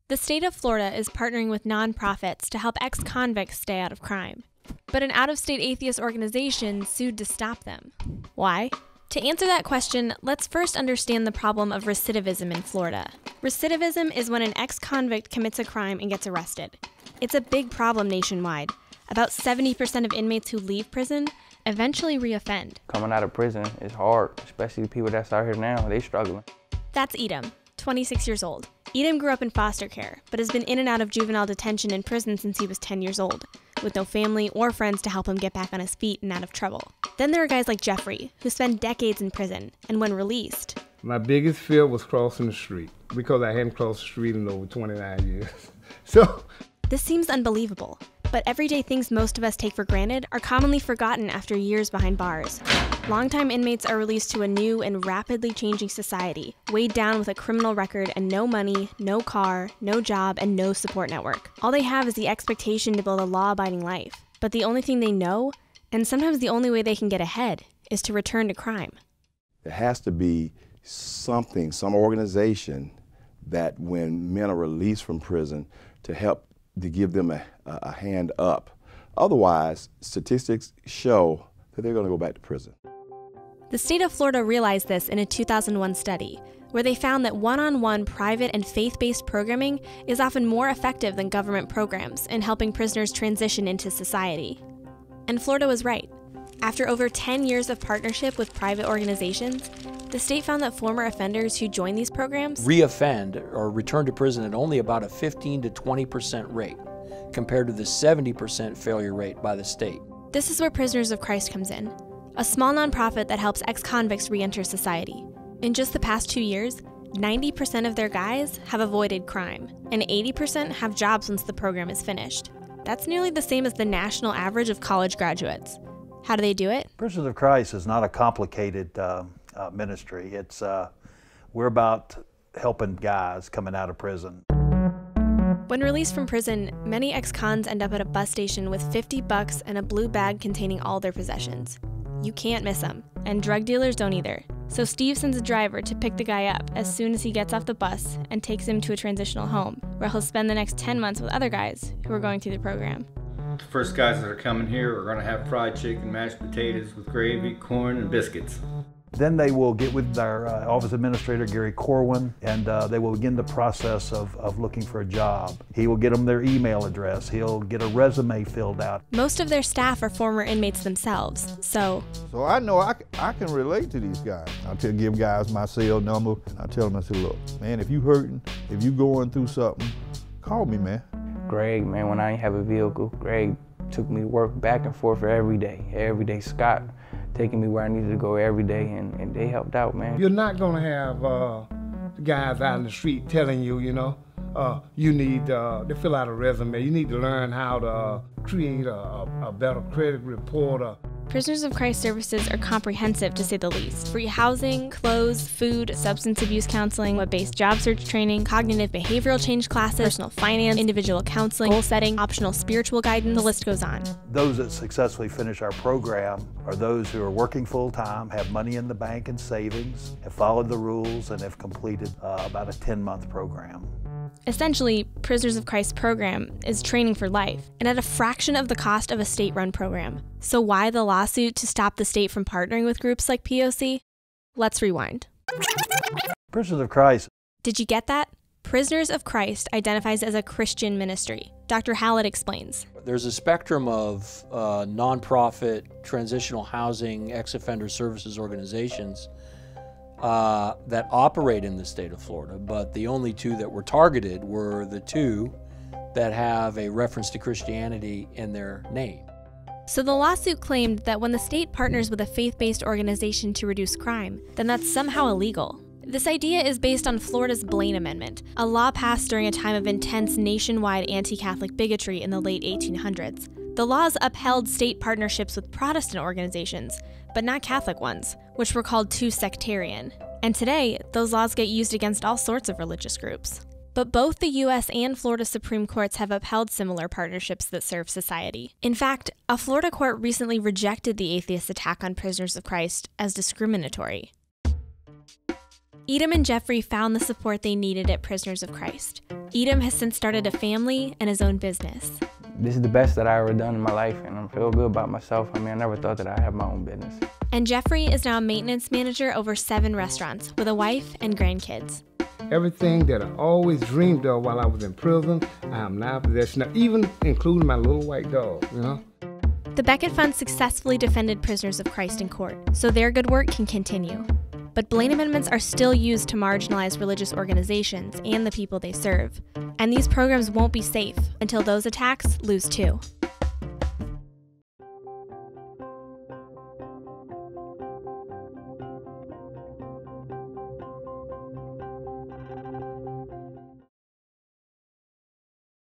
The state of Florida is partnering with nonprofits to help ex-convicts stay out of crime. But an out-of-state atheist organization sued to stop them. Why? To answer that question, let's first understand the problem of recidivism in Florida. Recidivism is when an ex-convict commits a crime and gets arrested. It's a big problem nationwide. About 70% of inmates who leave prison eventually reoffend. Coming out of prison is hard, especially the people that's out here now, they struggling. That's Edom, 26 years old. Edom grew up in foster care, but has been in and out of juvenile detention and prison since he was 10 years old, with no family or friends to help him get back on his feet and out of trouble. Then there are guys like Jeffrey, who spent decades in prison, and when released... My biggest fear was crossing the street, because I hadn't crossed the street in over 29 years. This seems unbelievable, but everyday things most of us take for granted are commonly forgotten after years behind bars. Longtime inmates are released to a new and rapidly changing society, weighed down with a criminal record and no money, no car, no job, and no support network. All they have is the expectation to build a law-abiding life. But the only thing they know, and sometimes the only way they can get ahead, is to return to crime. There has to be something, some organization that when men are released from prison to help to give them a hand up. Otherwise, statistics show that they're going to go back to prison. The state of Florida realized this in a 2001 study, where they found that one-on-one private and faith-based programming is often more effective than government programs in helping prisoners transition into society. And Florida was right. After over 10 years of partnership with private organizations, the state found that former offenders who join these programs reoffend or return to prison at only about a 15 to 20% rate, compared to the 70% failure rate by the state. This is where Prisoners of Christ comes in, a small nonprofit that helps ex-convicts re-enter society. In just the past 2 years, 90% of their guys have avoided crime, and 80% have jobs once the program is finished. That's nearly the same as the national average of college graduates. How do they do it? Prisoners of Christ is not a complicated ministry. We're about helping guys coming out of prison. When released from prison, many ex-cons end up at a bus station with $50 and a blue bag containing all their possessions. You can't miss them, and drug dealers don't either. So Steve sends a driver to pick the guy up as soon as he gets off the bus and takes him to a transitional home, where he'll spend the next 10 months with other guys who are going through the program. The first guys that are coming here are going to have fried chicken, mashed potatoes with gravy, corn, and biscuits. Then they will get with our office administrator, Gary Corwin, and they will begin the process of looking for a job. He will get them their email address. He'll get a resume filled out. Most of their staff are former inmates themselves, so I know I can relate to these guys. I give guys my cell number. I tell them, I say, look, man, if you hurting, if you going through something, call me, man. Greg, man, when I didn't have a vehicle, Greg took me to work back and forth every day. Every day, Scott taking me where I needed to go every day, and they helped out, man. You're not going to have guys out in the street telling you, you need to fill out a resume. You need to learn how to create a better credit report. Prisoners of Christ services are comprehensive, to say the least. Free housing, clothes, food, substance abuse counseling, web-based job search training, cognitive behavioral change classes, personal finance, individual counseling, goal setting, optional spiritual guidance, the list goes on. Those that successfully finish our program are those who are working full-time, have money in the bank and savings, have followed the rules, and have completed about a 10-month program. Essentially, Prisoners of Christ program is training for life, and at a fraction of the cost of a state-run program. So why the lawsuit to stop the state from partnering with groups like POC? Let's rewind. Prisoners of Christ. Did you get that? Prisoners of Christ identifies as a Christian ministry. Dr. Hallett explains. There's a spectrum of nonprofit, transitional housing, ex-offender services organizations that operate in the state of Florida, but the only two that were targeted were the two that have a reference to Christianity in their name. So the lawsuit claimed that when the state partners with a faith-based organization to reduce crime, then that's somehow illegal. This idea is based on Florida's Blaine Amendment, a law passed during a time of intense nationwide anti-Catholic bigotry in the late 1800s. The laws upheld state partnerships with Protestant organizations, but not Catholic ones, which were called too sectarian. And today, those laws get used against all sorts of religious groups. But both the U.S. and Florida Supreme Courts have upheld similar partnerships that serve society. In fact, a Florida court recently rejected the atheist attack on Prisoners of Christ as discriminatory. Edom and Jeffrey found the support they needed at Prisoners of Christ. Edom has since started a family and his own business. This is the best that I've ever done in my life, and I feel good about myself. I never thought that I'd have my own business. And Jeffrey is now a maintenance manager over 7 restaurants with a wife and grandkids. Everything that I always dreamed of while I was in prison, I am now in possession of, even including my little white dog, you know? The Becket Fund successfully defended Prisoners of Christ in court, so their good work can continue. But Blaine amendments are still used to marginalize religious organizations and the people they serve. And these programs won't be safe until those attacks lose too.